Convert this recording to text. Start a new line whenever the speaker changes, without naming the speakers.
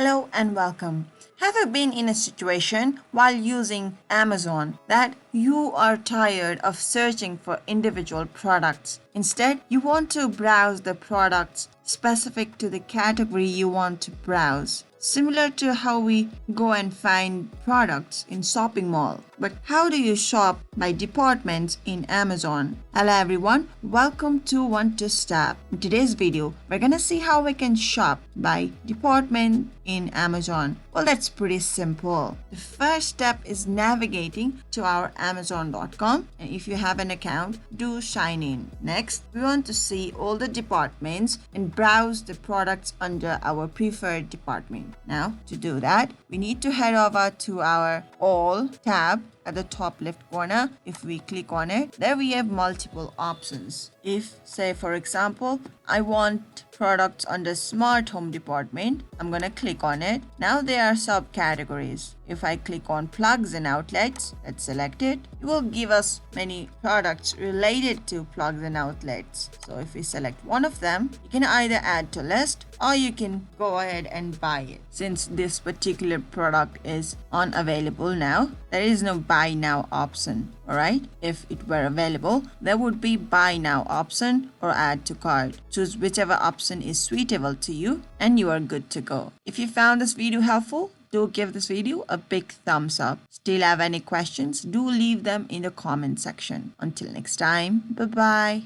Hello and welcome. Have you been in a situation while using Amazon that you are tired of searching for individual products? Instead, you want to browse the products specific to the category you want to browse. Similar to how we go and find products in shopping mall. But how do you shop by departments in Amazon? Hello everyone, welcome to One to Step. In today's video, we're gonna see how we can shop by department in Amazon. Well, that's pretty simple. The first step is navigating to our Amazon.com, and if you have an account, do sign in. Next, we want to see all the departments and browse the products under our preferred department. Now, to do that, we need to head over to our All tab at the top left corner. If we click on it, there we have multiple options. If, say for example, I want products under smart home department, I'm gonna click on it. Now there are subcategories. If I click on plugs and outlets, let's select it. It will give us many products related to plugs and outlets. So if we select one of them, you can either add to list or you can go ahead and buy it. Since this particular product is unavailable now, there is no buy now option. Alright, if it were available, there would be buy now option or add to cart. Choose whichever option is suitable to you and you are good to go. If you found this video helpful, do give this video a big thumbs up. Still have any questions? Do leave them in the comment section. Until next time, bye bye.